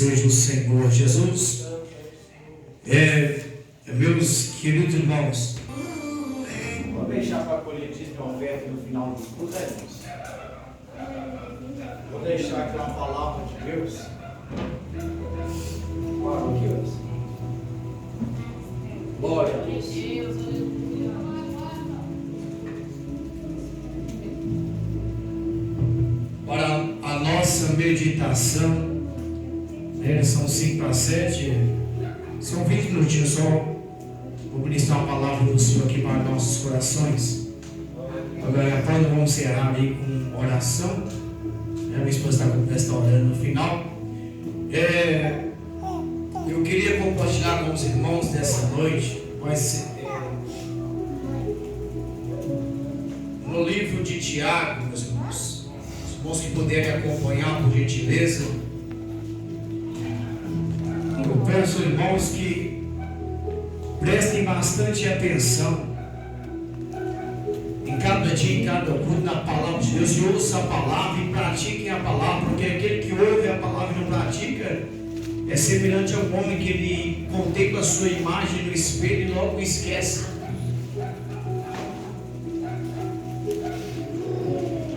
seja o Senhor Jesus. Meus queridos irmãos, vou deixar para colher dízimo e oferta no final do culto, irmãos. Vou deixar aqui uma palavra de Deus. Glória a Deus. Glória a Deus. Para a nossa meditação, são 5:07, são 20 minutinhos só. Vou ministrar uma palavra do Senhor aqui para nossos corações. Agora, após vamos encerrar aí com oração. Minha esposa está orando no final. Eu queria compartilhar com os irmãos dessa noite. Vai ser no livro de Tiago, meus irmãos. Os irmãos que puderem acompanhar, por gentileza. Eu peço, irmãos, que prestem bastante atenção em cada dia, em cada culto, na palavra de Deus, e ouça a palavra e pratiquem a palavra, porque aquele que ouve a palavra e não pratica é semelhante a um homem que ele contempla a sua imagem no espelho e logo esquece.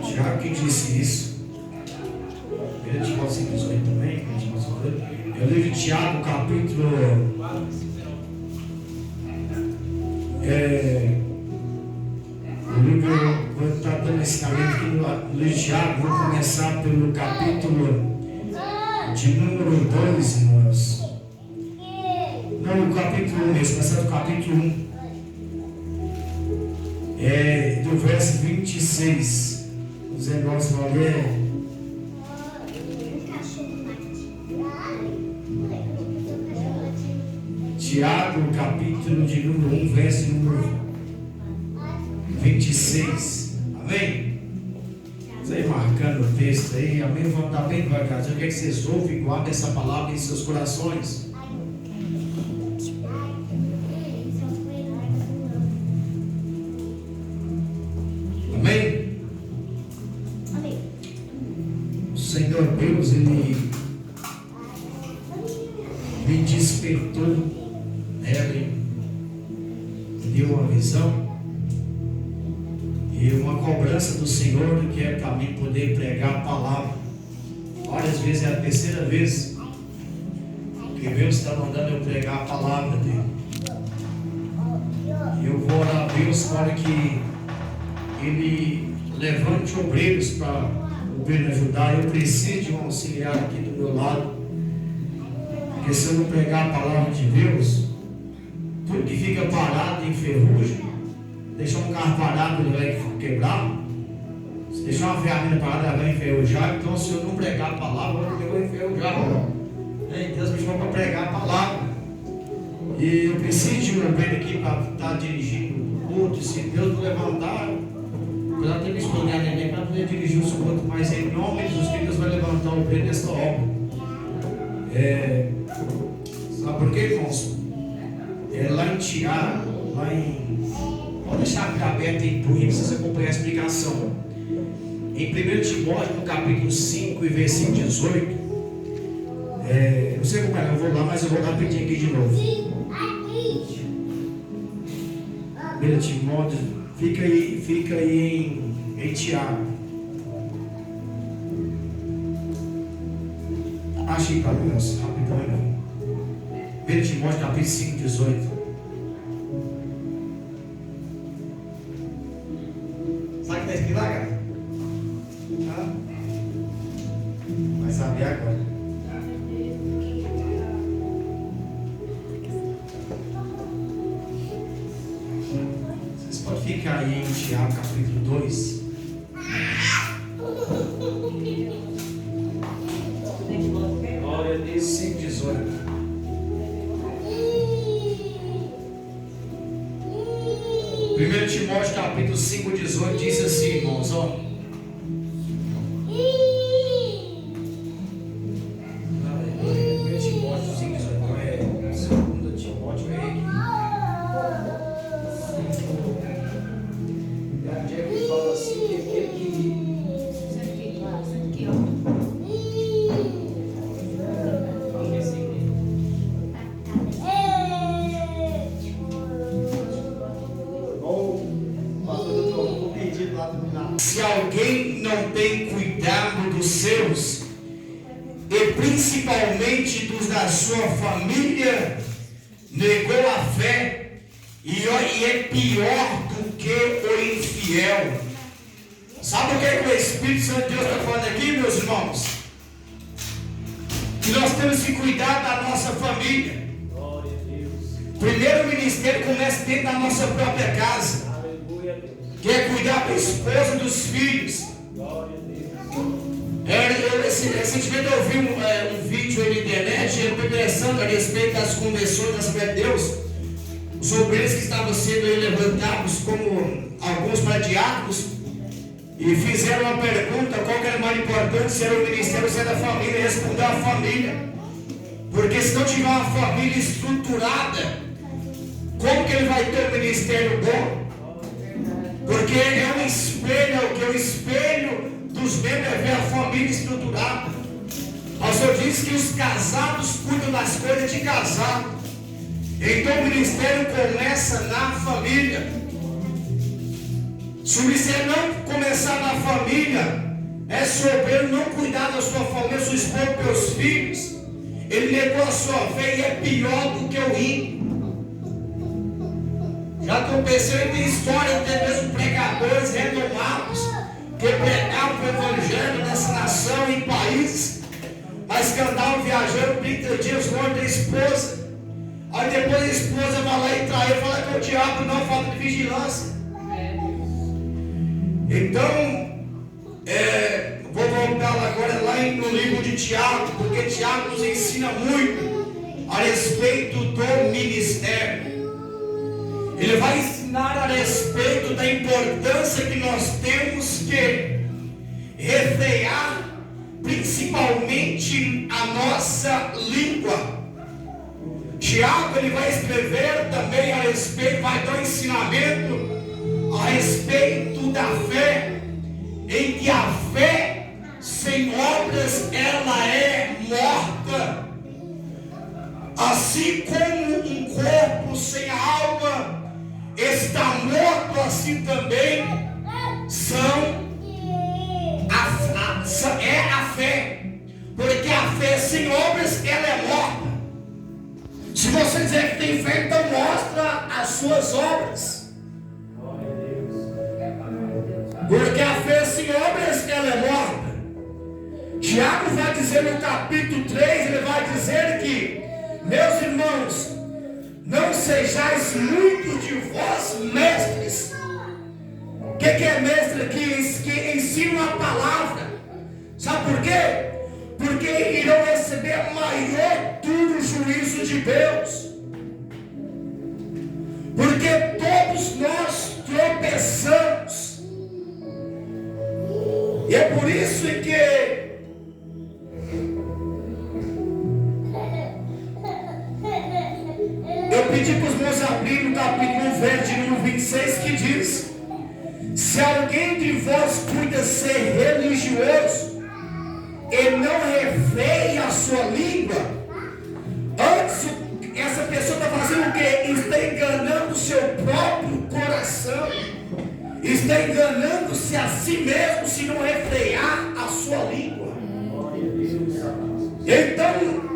Tiago que disse isso. Ele te pode ser também, eu livro de Tiago, capítulo o livro, vou estar dando esse caminho aqui no livro de Tiago. Vou começar pelo capítulo de número 2, irmãos. Não, o capítulo 1 mesmo, começar do capítulo 1, do verso 26. Os irmãos vão ler. Tiago, capítulo de número 1, verso número 26. Amém? Vocês marcando o texto aí, amém? Vamos estar bem devagarzinho. Eu quero que vocês ouvem e guardem essa palavra em seus corações. Amém? O Senhor Deus, Ele me despertou. Ele deu uma visão e uma cobrança do Senhor que é para mim poder pregar a palavra. Várias vezes, é a terceira vez que Deus está mandando eu pregar a palavra dele. E eu vou orar a Deus para que Ele levante obreiros para poder me ajudar. Eu preciso de um auxiliar aqui do meu lado, porque se eu não pregar a palavra de Deus, tudo que fica parado em ferrugem, deixar um carro parado, ele vai quebrar. Se deixar uma ferramenta parada, ela vai enferrujar. Então, se eu não pregar a palavra, eu vou enferrujar. Deus me chamou para pregar a palavra. E eu preciso de um obreiro aqui para estar dirigindo o culto. Se Deus me levantar, apesar de ter me escolhido neném para poder dirigir o culto, mas em nome de Jesus, Deus vai levantar o obreiro nesta obra. Sabe por quê, irmãos? Lá em Tiago, pode deixar a Bíblia aberta em punho, precisa acompanhar a explicação. Em 1 Timóteo, no capítulo 5 e versículo 18, não sei como é, eu vou lá, mas eu vou dar rapidinho aqui de novo. 1 Timóteo, fica aí em Tiago. Achei para mim, rapidão aí. 1 Timóteo, capítulo 5, 18. Sabe o que está escrito lá, cara? Vai saber agora. Vocês podem ficar aí em Tiago, capítulo 2. Glória a Deus. 5, 18. 1 Timóteo capítulo 5, 18 diz assim, irmãos, ó. 1 Timóteo 5, 18, não é 2 Timóteo, é aqui. Onde é que fala assim, que aquele que... seus, e principalmente dos da sua família, negou a fé, e é pior do que o infiel. Sabe o que o Espírito Santo de Deus está falando aqui, meus irmãos? Que nós temos que cuidar da nossa família. Primeiro o ministério começa dentro da nossa própria casa, que é cuidar da esposa, dos filhos. Recentemente eu vi um vídeo aí na internet, interessante a respeito das convenções da Assembleia de Deus. Os obreiros que estavam sendo levantados como alguns para diáconos, e fizeram uma pergunta: qual que era mais importante, se era o ministério ou se era a família? E respondeu a família, porque se não tiver uma família estruturada, como que ele vai ter um ministério bom? Porque é um espelho, que é o espelho dos membros é ver a família estruturada. O Senhor diz que os casados cuidam das coisas de casado. Então o ministério começa na família. Se o ministério não começar na família, é sobre não cuidar da sua família, sua esposa, seus filhos, ele negou a sua fé e é pior do que o ímpio. Já aconteceu e tem história até mesmo pregadores renomados que pregavam o evangelho nessa nação e países, mas que andavam viajando 30 dias longe da esposa. Aí depois a esposa vai lá e trai, fala que é o diabo, não, falta de vigilância. Então, vou voltar agora lá no livro de Tiago, porque Tiago nos ensina muito a respeito do ministério. Ele vai ensinar a respeito da importância que nós temos que refrear, principalmente a nossa língua. Tiago, ele vai escrever também a respeito, vai dar um ensinamento a respeito da fé, em que a fé sem obras ela é morta, assim como um corpo sem alma está morto, assim também é a fé, porque a fé sem obras ela é morta. Se você dizer que tem fé, então mostra as suas obras, porque a fé sem obras ela é morta. Tiago vai dizer no capítulo 3, ele vai dizer que, meus irmãos, não sejais muito de vós mestres. O que é mestre aqui? Que ensina a palavra. Sabe por quê? Porque irão receber maior duro juízo de Deus. Porque todos nós tropeçamos. E é por isso que eu pedi para os meus abrirem no capítulo 1, verso de número 26, que diz: se alguém de vós cuida ser religioso e não refreia a sua língua, antes essa pessoa está fazendo o quê? Está enganando o seu próprio coração, está enganando-se a si mesmo se não refrear a sua língua. Então,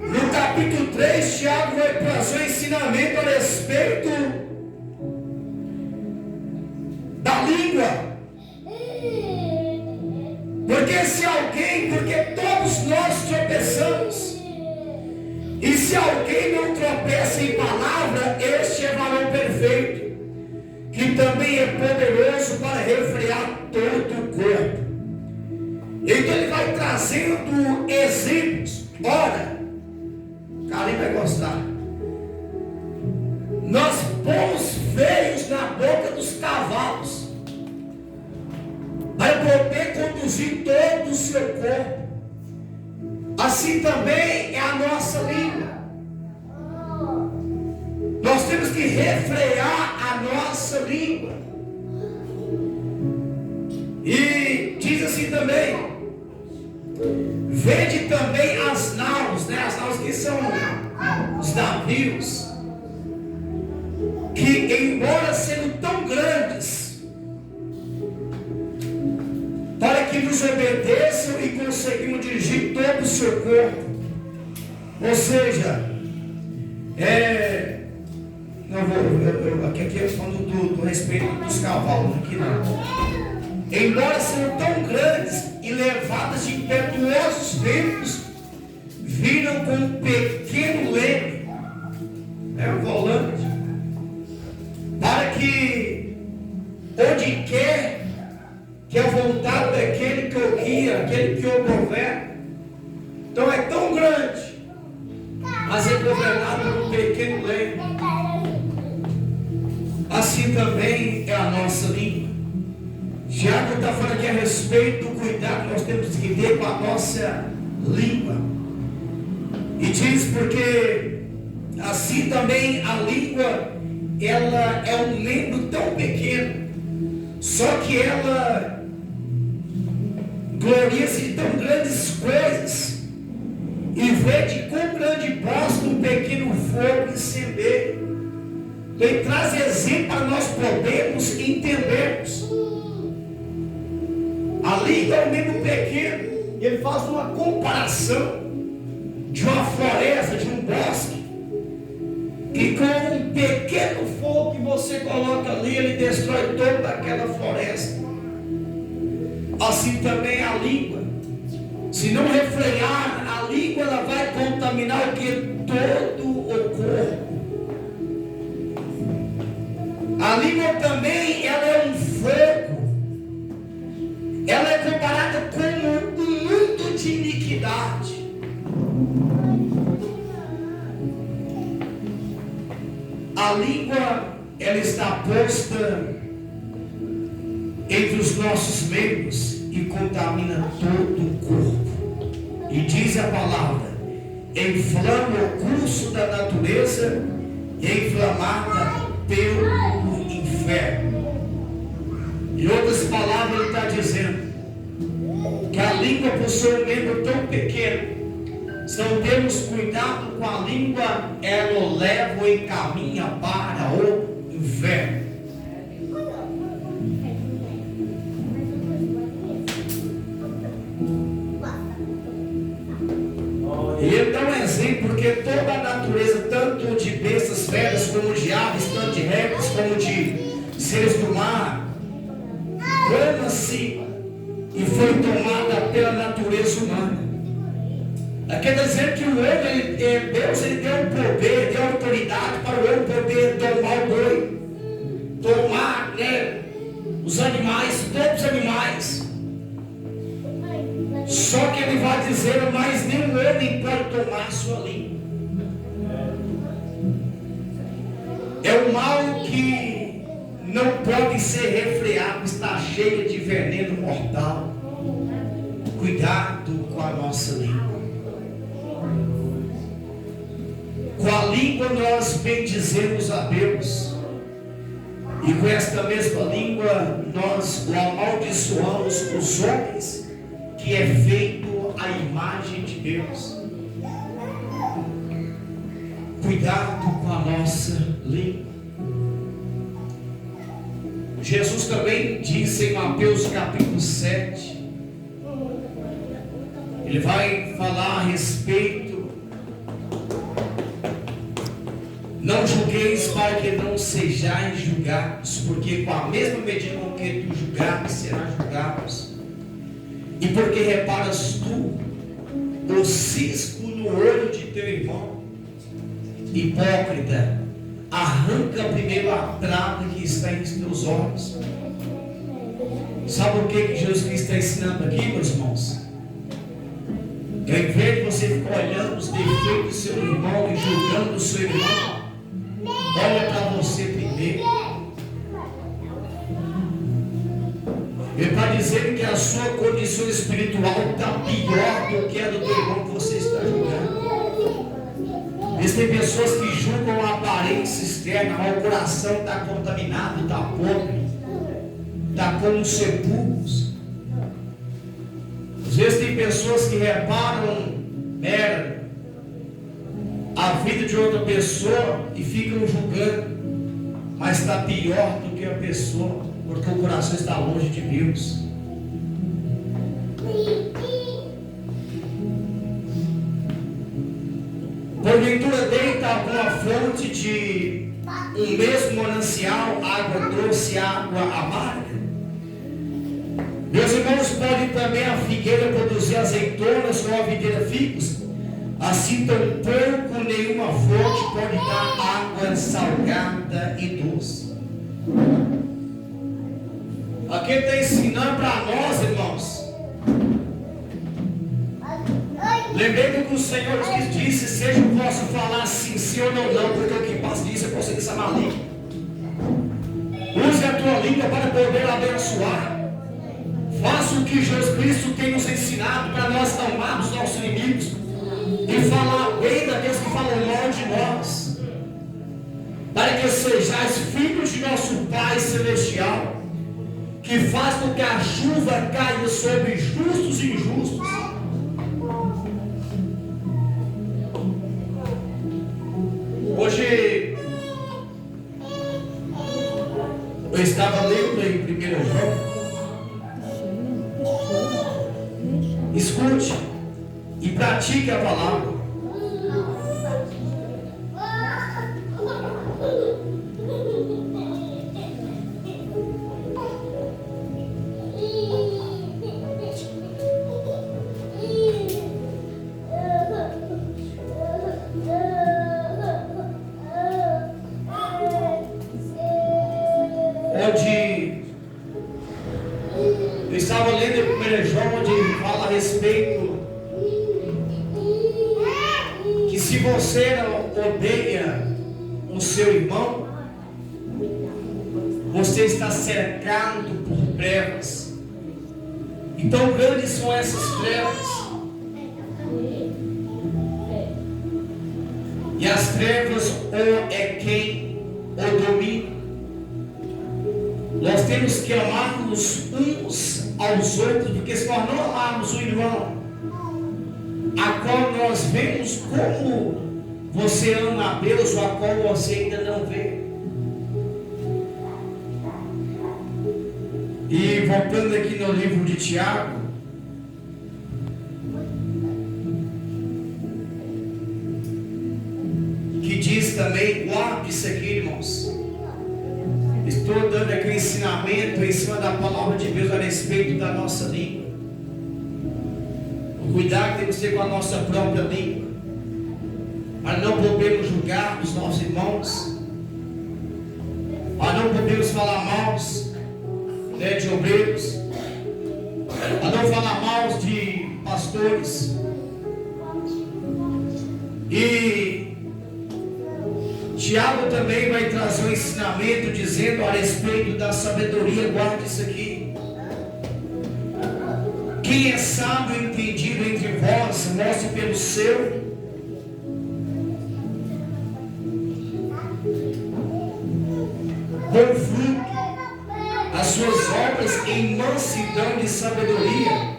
no capítulo 3, Tiago vai trazer um ensinamento a respeito da língua. Porque todos nós tropeçamos. E se alguém não tropeça em palavra, este é varão perfeito, que também é poderoso para refrear todo o corpo. Então ele vai trazendo exemplos. Ora, Karen vai gostar. Nós pomos freios na boca dos cavalos para poder conduzir todo o seu corpo. Assim também é a nossa língua. Nós temos que refrear a nossa língua. E diz assim também: vede também as naus, as naus que são os navios, que embora sendo tão grandes para que nos obedeçam e conseguimos dirigir todo o seu corpo. Ou seja, aqui é falando do respeito dos cavalos, aqui não. Embora sejam tão grandes e levadas de impetuosos ventos, viram com um pequeno leme, o volante, para que onde quer que a vontade daquele que o guia, aquele que o governa. Então é tão grande, mas é governado por um pequeno leme. Assim também é a nossa língua. Tiago está falando aqui a respeito do cuidado que nós temos que ter com a nossa língua. E diz porque assim também a língua, ela é um membro tão pequeno, só que ela gloria-se de tão grandes coisas e vê de quão grande basta um pequeno fogo incendeia. Ele traz exemplo para nós podermos entendermos. A língua é um membro pequeno, e ele faz uma comparação de uma floresta, de um bosque, e com um pequeno fogo que você coloca ali, ele destrói toda aquela floresta. Assim também a língua, se não refrear, a língua ela vai contaminar o que? Todo o corpo. A língua também, ela é um fogo. Ela é comparada com um mundo de iniquidade. A língua, ela está posta entre os nossos membros e contamina todo o corpo. E diz a palavra: inflama o curso da natureza, inflamada pelo inferno. Em outras palavras, ele está dizendo que a língua, por ser um membro tão pequeno, se não temos cuidado com a língua, ela o leva e caminha para o inferno. E ele dá um exemplo, porque toda a natureza, tanto de bestas feras, como de aves, tanto de répteis, como de seres do mar, clama-se e foi tomada pela natureza humana. Quer dizer que o homem, Deus, ele deu o poder, deu autoridade para o homem poder tomar o boi, tomar, os animais, todos os animais. Só que ele vai dizer, mas nenhum homem pode tomar sua língua. É um mal que não pode ser refreado, está cheio de veneno mortal. Cuidado com a nossa língua. Com a língua nós bendizemos a Deus, e com esta mesma língua nós amaldiçoamos os homens, que é feito à imagem de Deus. Cuidado com a nossa língua. Jesus também disse em Mateus capítulo 7, ele vai falar a respeito: não julgueis para que não sejais julgados, porque com a mesma medida com que tu julgares, serás julgados. E porque reparas tu o cisco no olho de teu irmão, hipócrita, arranca primeiro a trave que está em teus olhos. Sabe o que Jesus Cristo está ensinando aqui, meus irmãos? Que ao invés de você ficar olhando os defeitos do seu irmão e julgando o seu irmão, olha para você primeiro. Ele está dizendo que a sua condição espiritual está pior do que a do teu irmão que você está julgando. Existem pessoas que julgam a aparência externa, mas o coração está contaminado, está podre, está como sepulcros. Às vezes tem pessoas que reparam a vida de outra pessoa e ficam julgando, mas está pior do que a pessoa, porque o coração está longe de Deus. Porventura deita alguma fonte de um mesmo manancial, água doce, água amarga? Meus irmãos, pode também a figueira produzir azeitonas ou a videira figos? Assim tampouco nenhuma fonte pode dar água salgada e doce. Aqui ele está ensinando para nós, irmãos. Lembrando que o Senhor disse: seja o vosso falar sim ou não, porque o que passa disso é consequência maligna. Use a tua língua para poder abençoar. Faça o que Jesus Cristo tem nos ensinado para nós amarmos nossos inimigos e falar bem daqueles que falam mal de nós, para que sejais filhos de nosso Pai Celestial, que faz com que a chuva caia sobre justos e injustos. Hoje eu estava lendo em 1 João. Escute e pratique a palavra. Eu estava lendo em 1 João, onde fala a respeito que se você odeia o seu irmão, você está cercado por trevas. E tão grandes são essas trevas. E as trevas ou é quem o domina. Nós temos que amar-nos uns aos outros, porque se nós não amarmos o irmão, a qual nós vemos como você ama a Deus, ou a qual você ainda não vê. E voltando aqui no livro de Tiago, que diz também, guarde isso aqui, irmãos. Estou dando aqui um ensinamento em cima da palavra de Deus a respeito da nossa língua. O cuidado que temos que ter com a nossa própria língua, para não podermos julgar os nossos irmãos, para não podermos falar mal de obreiros, para não falar mal de pastores. E Tiago também vai trazer um ensinamento dizendo a respeito da sabedoria. Guarde isso aqui. Quem é sábio e entendido entre vós, mostre pelo seu bom fruto as suas obras em mansidão de sabedoria.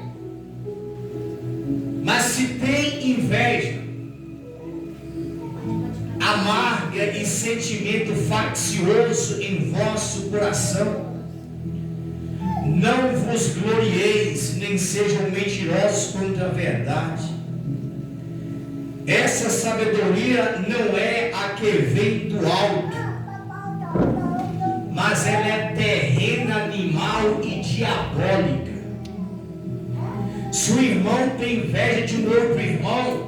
Mas se tem inveja, amarga e sentimento faccioso em vosso coração, não vos glorieis, nem sejam mentirosos contra a verdade. Essa sabedoria não é a que vem do alto, mas ela é terrena, animal e diabólica. Se o irmão tem inveja de um outro irmão,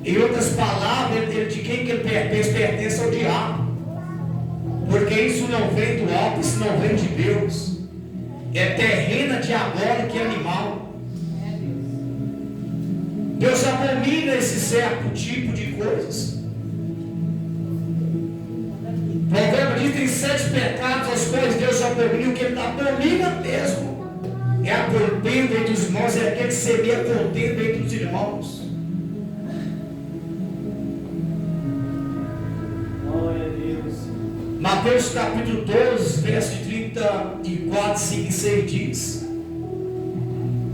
em outras palavras, de quem que ele pertence ao diabo, porque isso não vem do alto, isso não vem de Deus, é terrena, diabólica e animal. Deus abomina esse certo tipo de coisas. O provérbio diz que tem 7 pecados aos quais Deus abomina. O que ele abomina mesmo é a contenda entre os irmãos, é aquele que seria a contenda entre os irmãos. Mateus capítulo 12, verso de 34, 5 e 6 diz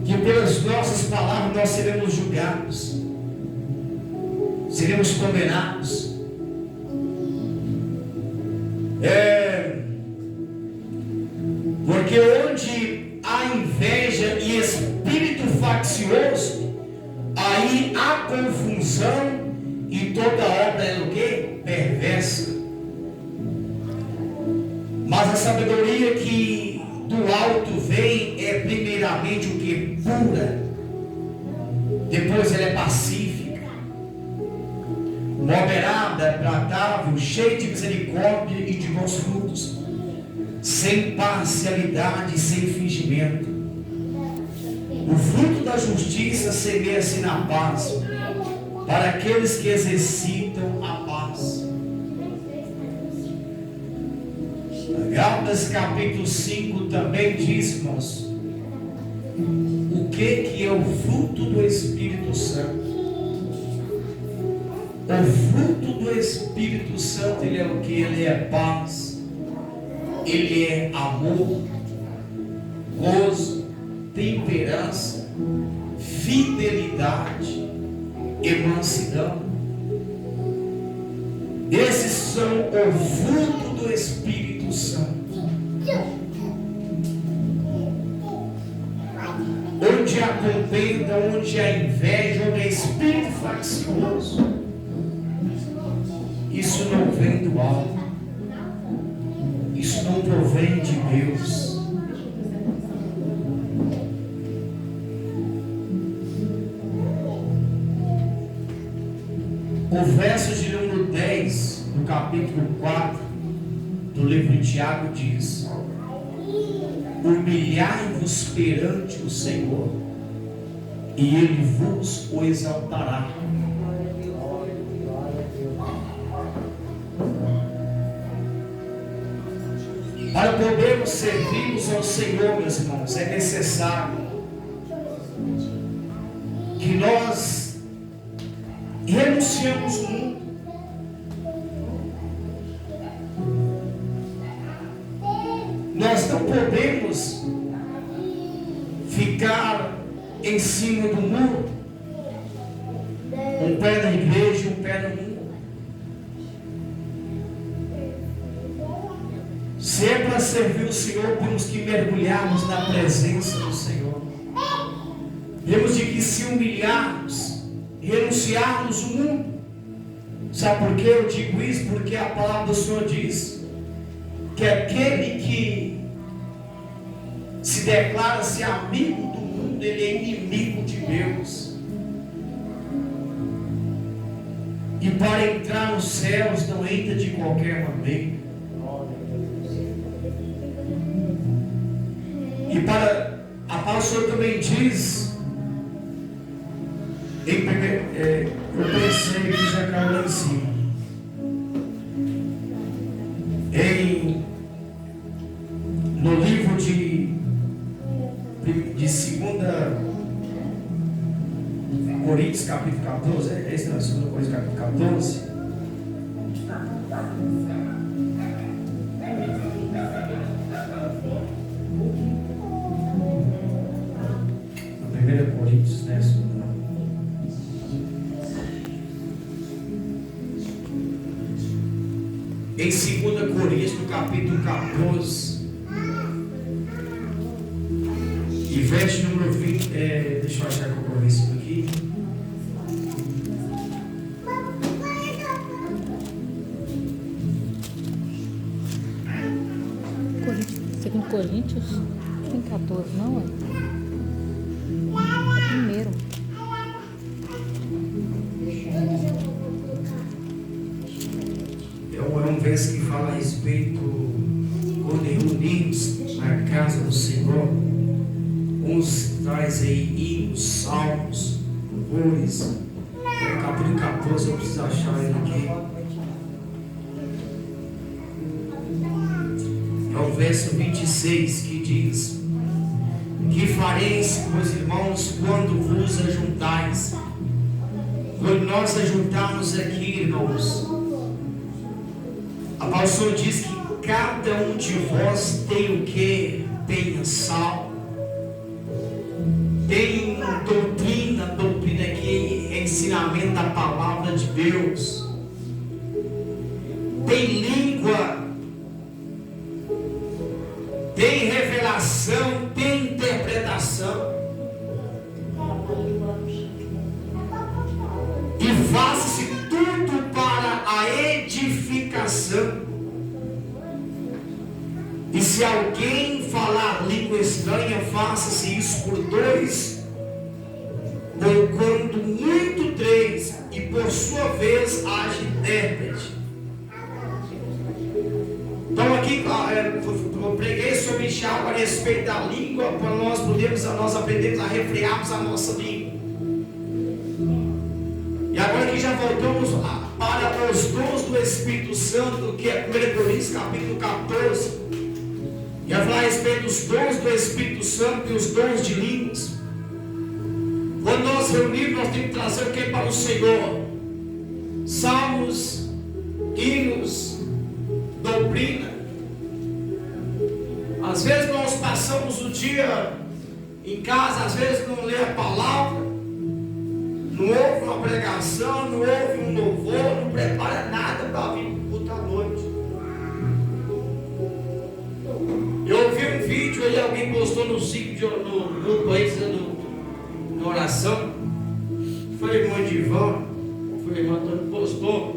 que pelas nossas palavras nós seremos julgados, seremos condenados. Porque onde há inveja e espírito faccioso, aí há confusão e toda obra é o que? Perversa. Mas a sabedoria que do alto vem é primeiramente o que? Pura. Depois ela é pacífica, moderada, tratável, cheia de misericórdia e de bons frutos, sem parcialidade e sem fingimento. O fruto da justiça semeia-se na paz, para aqueles que exercitam a paz. Gálatas capítulo 5 também diz, irmãos, o que é o fruto do Espírito Santo. O fruto do Espírito Santo, ele é o que? Ele é paz, ele é amor, gozo, temperança, fidelidade e mansidão. Esses são o fruto do Espírito Santo. Onde há contenda, onde há inveja, onde há espírito faccioso, isso não vem do alto, isso não provém de Deus. O verso de número 10, do capítulo 4 do livro de Tiago diz: humilhai-vos perante o Senhor, e Ele vos o exaltará. Para podermos servirmos ao Senhor, meus irmãos, é necessário que nós renunciemos o mundo. Nós não podemos ficar em cima do muro, um pé na igreja e um pé no mundo. Se é para servir o Senhor, temos que mergulharmos na presença do Senhor. Temos de que se humilharmos, renunciarmos o mundo. Sabe por que eu digo isso? Porque a palavra do Senhor diz que aquele que se declara-se amigo do mundo, ele é inimigo de Deus. E para entrar nos céus não entra de qualquer maneira. E para a palavra do Senhor também diz, eu pensei que já caiu lá em cima, no livro de 2 Coríntios capítulo 14, é esse não, 2 Coríntios capítulo 14, no 1 Coríntios, né? Em 2 Coríntios, no capítulo 14, e verso número 20, deixa eu achar que eu coloquei isso aqui. Segundo Coríntios, não tem 14, não é? É primeiro. É um verso que fala a respeito, quando reunimos na casa do Senhor, uns traz aí hinos, salmos, louvores. No capítulo 14, eu preciso achar ele aqui. É o verso 26 que diz: que fareis, meus irmãos, quando vos ajuntais? Quando nós ajuntarmos aqui, irmãos, a palavra do Senhor diz que cada um de vós tem o que? Tem sal, tem doutrina que é ensinamento da palavra de Deus, tem língua, tem revelação, tem interpretação. E se alguém falar língua estranha, faça-se isso por 2, ou quando muito 3, e por sua vez haja intérprete. Então aqui eu preguei sobre Tiago a respeito da língua, para nós aprendermos a refrearmos a nossa língua. E agora aqui já voltamos para os dons do Espírito Santo, que é 1 Coríntios capítulo 14. E vai falar a respeito dos dons do Espírito Santo e os dons de línguas. Quando nós reunimos, nós temos que trazer o que para o Senhor? Salmos, hinos, doutrina. Às vezes nós passamos o dia em casa, às vezes não lê a palavra, não ouve uma pregação, não ouve um louvor, não prepara nada para vir para o culto à noite. Eu ouvi um vídeo aí, alguém postou no grupo aí, dizendo de oração. Foi a irmã Divan, foi a irmã Antônio postou.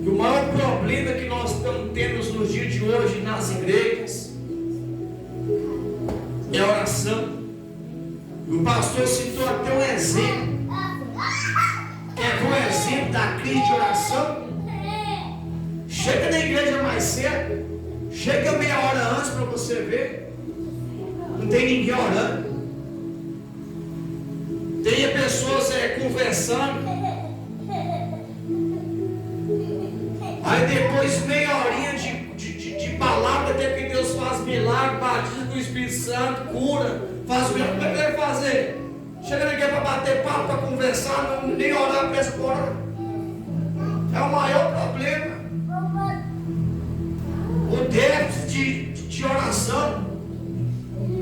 Que o maior problema que nós estamos tendo nos dias de hoje nas igrejas é a oração. O pastor citou até um exemplo. Quer ver um exemplo da crise de oração? Chega na igreja mais cedo, chega meia hora antes para você ver. Não tem ninguém orando. Tem pessoas conversando. Aí depois meia horinha de palavra, até que Deus faz milagre, batiza com o Espírito Santo, cura, faz o milagre. Como é que vai fazer? Chega na igreja para bater papo, para conversar, não, nem orar, pensa que ora. É o maior problema. O déficit de oração.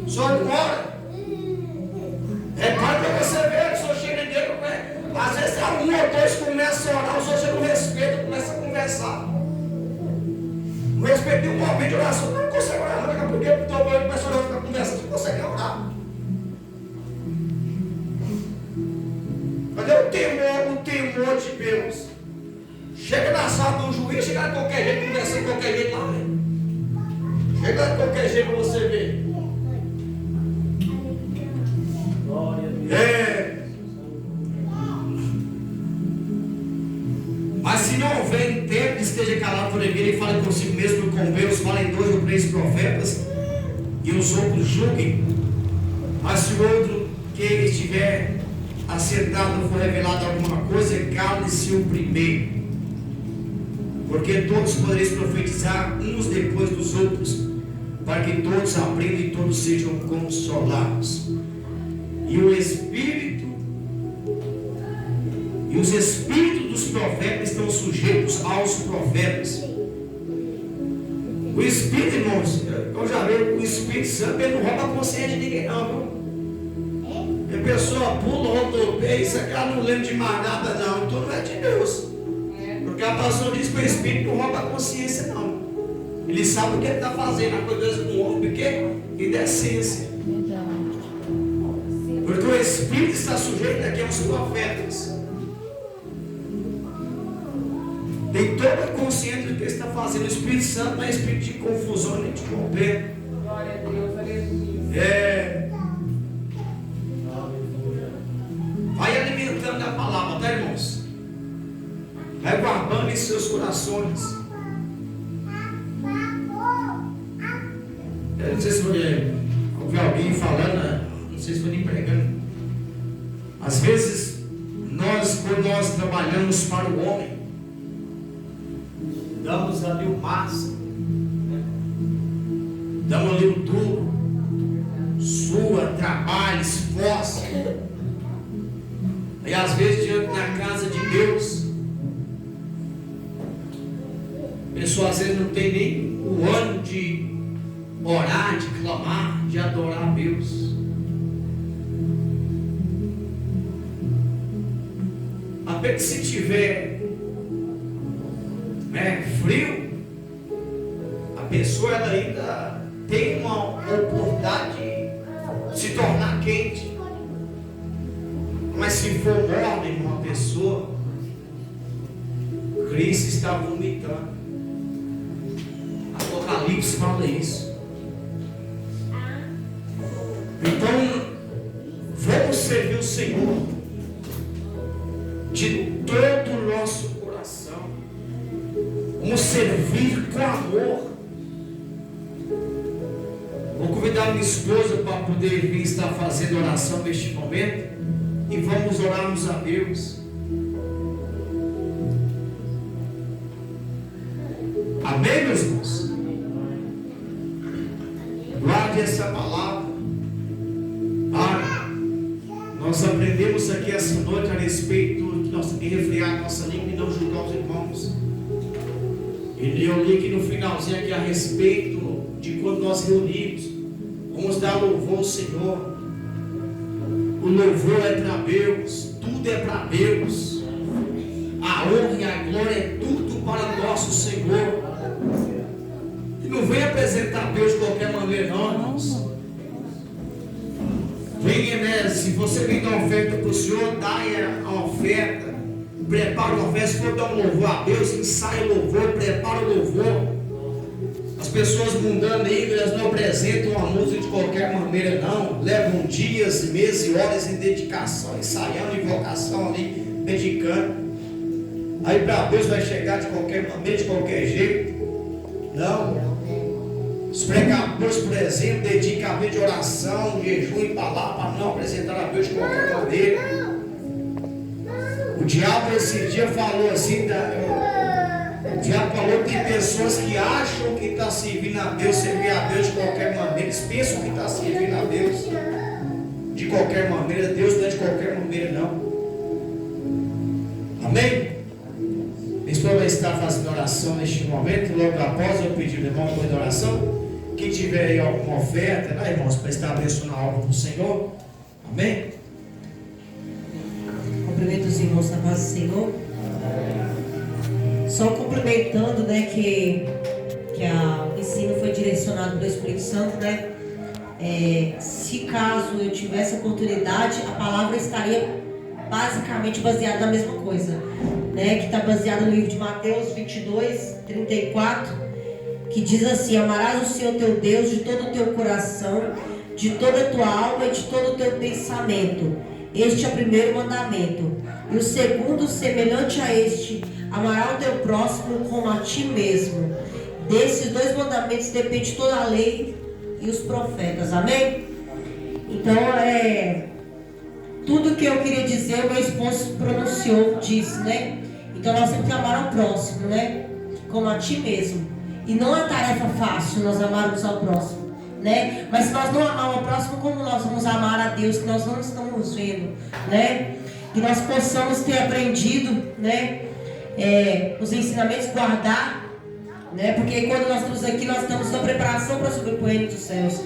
Só não ora. É para você ver que o senhor chega em igreja, às vezes um ou dois começam a orar, os outros não respeitam, começam a conversar. Não respeita um momento de oração, não consegue orar, daqui a pouco o teu pai começa a orar, fica conversando, você consegue orar. Cadê o temor de Deus? Chega na sala do juiz, chega de qualquer jeito, conversa de qualquer jeito lá, velho. Chega de qualquer jeito para você ver. Mas se não houver intérprete, esteja calado por ele e fale consigo mesmo, com Deus, falem 2 ou 3 profetas, e os outros julguem. Mas se o outro que estiver assentado não for revelado alguma coisa, cale-se o primeiro. Porque todos podereis profetizar uns depois dos outros, para que todos aprendam e todos sejam consolados. E o Espírito e os espíritos dos profetas estão sujeitos aos profetas. O Espírito, irmãos, eu já vi, o Espírito Santo, ele não rouba a consciência de ninguém não, viu? A pessoa pula, rodopeia, isso aqui ela não lembra de mais nada não, então não é de Deus. Porque a pastora diz que o Espírito não rouba a consciência não. Ele sabe o que ele está fazendo, a coisa com o ovo pequeno e decência. Porque o Espírito está sujeito aqui aos profetas. Tem toda a consciência do que ele está fazendo. O Espírito Santo não é espírito de confusão nem de romper. Glória a Deus, aleluia. Vai alimentando a palavra, tá, irmãos? Vai guardando em seus corações. Eu não sei se foi ouvi alguém falando, não sei se foi nem pregando. Às vezes, quando nós trabalhamos para o homem, damos ali o máximo, damos ali o duro, sua, trabalho, esforço. E às vezes, diante da casa de Deus, a pessoa às vezes não tem nem o ânimo de orar, de clamar, de adorar a Deus. Apenas se tiver frio, a pessoa ela ainda tem uma oportunidade de se tornar quente. Mas se for morna em uma pessoa, Cristo está vomitando. Apocalipse Apocalipse fala isso. Então, vamos servir o Senhor de todo o nosso coração. Vamos servir com amor. Vou convidar minha esposa para poder vir estar fazendo oração neste momento. E vamos orarmos a Deus. Amém, meus irmãos? Guarde essa palavra. Nós aprendemos aqui essa noite a respeito de nós temos que refrear nossa língua e não julgar os irmãos. E eu li aqui no finalzinho aqui a respeito de quando nós reunimos, vamos dar louvor ao Senhor. O louvor é para Deus, tudo é para Deus. A honra e a glória é tudo para nosso Senhor. E não vem apresentar Deus de qualquer maneira, não, irmãos. Venha, né? Se você vem dar uma oferta para o Senhor, dá a oferta. Prepara uma oferta. Se for dar um louvor a Deus, ensaia o louvor, prepara o louvor. As pessoas mundanas aí, elas não apresentam a música de qualquer maneira, não. Levam dias, meses e horas em dedicação, ensaiando, invocação ali, dedicando. Aí para Deus vai chegar de qualquer maneira, de qualquer jeito. Não. Os pregadores, por exemplo, dedicam a vida de oração, jejum e palavra para não apresentar a Deus de qualquer maneira. O diabo esse dia falou assim, o diabo falou que tem pessoas que acham que está servindo a Deus, servir a Deus de qualquer maneira. Eles pensam que está servindo a Deus de qualquer maneira. Deus não é de qualquer maneira, não. Amém? Minha esposa vai estar fazendo oração neste momento. Logo após eu pedir ao irmão por oração. Quem tiver aí alguma oferta, né, irmãos, para estar abençoando a obra do Senhor. Amém? Cumprimento os irmãos na paz do Senhor. Só cumprimentando, né, que o ensino foi direcionado pelo Espírito Santo, né? Se caso eu tivesse oportunidade, a palavra estaria basicamente baseada na mesma coisa, né? Que está baseada no livro de Mateus 22, 34. Que diz assim: amarás o Senhor teu Deus de todo o teu coração, de toda a tua alma e de todo o teu pensamento. Este é o primeiro mandamento. E o segundo, semelhante a este: amarás o teu próximo como a ti mesmo. Desses dois mandamentos depende toda a lei e os profetas. Amém? Então, tudo que eu queria dizer, o meu esposo pronunciou, disse, né? Então nós temos que amar ao próximo, né? Como a ti mesmo. E não é tarefa fácil nós amarmos ao próximo, né? Mas se nós não amarmos ao próximo, como nós vamos amar a Deus que nós não estamos vendo, né? Que nós possamos ter aprendido, né? Os ensinamentos, guardar, né? Porque quando nós estamos aqui, nós estamos na preparação para subir para o reino dos céus.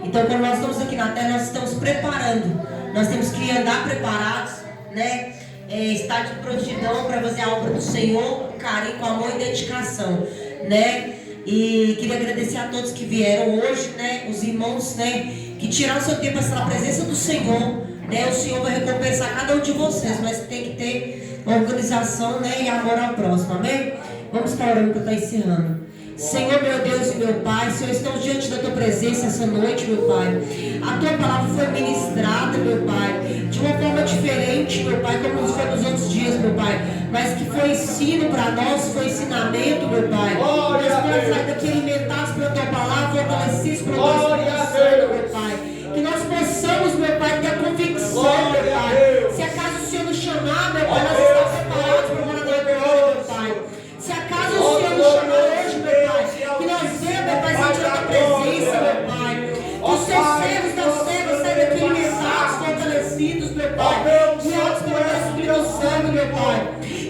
Então quando nós estamos aqui na terra, nós estamos preparando. Nós temos que andar preparados, né? Estar de prontidão para fazer a obra do Senhor, com carinho, com amor e dedicação, né? E queria agradecer a todos que vieram hoje, né? Os irmãos, né? Que tiraram seu tempo para estar na presença do Senhor, né? O Senhor vai recompensar cada um de vocês, mas tem que ter organização, né? E amor ao próximo, amém? Vamos estar orando para estar encerrando. Senhor, meu Deus e meu Pai, Senhor, estamos diante da Tua presença essa noite, meu Pai. A Tua palavra foi ministrada, meu Pai, de uma forma diferente, meu Pai, como foi nos outros dias, meu Pai, mas que foi ensino para nós, foi ensinamento, meu Pai. Nós podemos sair daqui alimentados pela Tua palavra, fortalecidos pelo Teu Espírito Santo, meu Pai. Que nós possamos, meu Pai, ter a convicção, meu Pai. Se acaso o Senhor nos chamar, meu Pai, nós estamos preparados para morar na glória, meu Pai. Se acaso o Senhor nos chamar hoje, meu Pai, que nós venhamos, meu Pai, sentir a Tua presença, meu Pai. Que os Teus servos, Teus servos, saiam daqui alimentados, fortalecidos, meu Pai. Guiados pelo Teu Espírito Santo, meu Pai.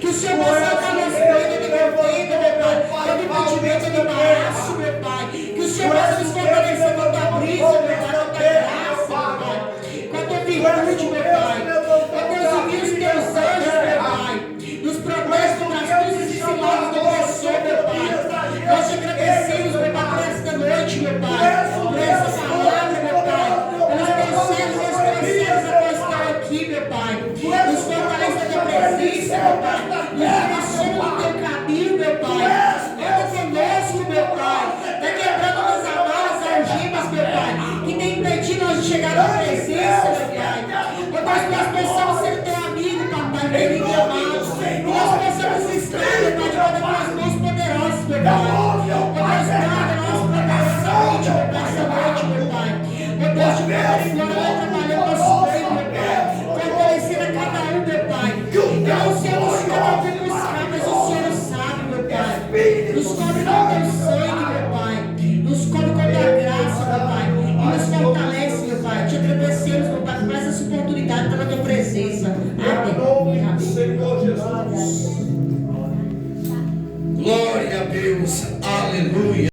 Que o Senhor possa dar nos peitos de defeito, meu Pai. Todo impedimento de embaraço, meu Pai. Que o Senhor possa nos fortalecer com a Tua brisa, meu Pai, com a Tua graça, meu Pai. Com a Tua virtude, meuPai. Ó Deus, envia os Teus anjos, meu Pai. Nos protege contra as luzes e cilindros do opressor, meu Pai. Nós te agradecemos, meu Pai, por esta noite, meu Pai. Por essa palavra, meu Pai. Pelos Teus servos e as Tuas servas que estão aqui, meu Pai. Nos fortalece a Tua presença, meu Pai. Nos direciona no Teu caminho, meu Pai. Anda conosco, meu Pai. Vai quebrar possamos chegar na presença, meu Pai. Ó Deus, que nós possamos ser teu amigo, papai, querido e amado. Que nós possamos estar, meu Pai, debaixo das mãos poderosas, meu Pai. Ó Deus, guarda nós poderosamente, meu Pai, essa noite, meu Pai. Ó Deus, de glória em glória, vai trabalhando nosso meio, meu Pai. Fortalecendo a cada um, meu Pai. Eu não sei onde cada um vem buscar, mas o Senhor sabe, meu Pai. Nos cobre com teu sangue, meu Pai. Nos cobre com tua graça, meu Pai. E nos fortalece, meu Pai. Te agradecemos, meu Pai, por mais essa oportunidade de estar na tua presença. Amém. Senhor Jesus. Glória a Deus. Aleluia.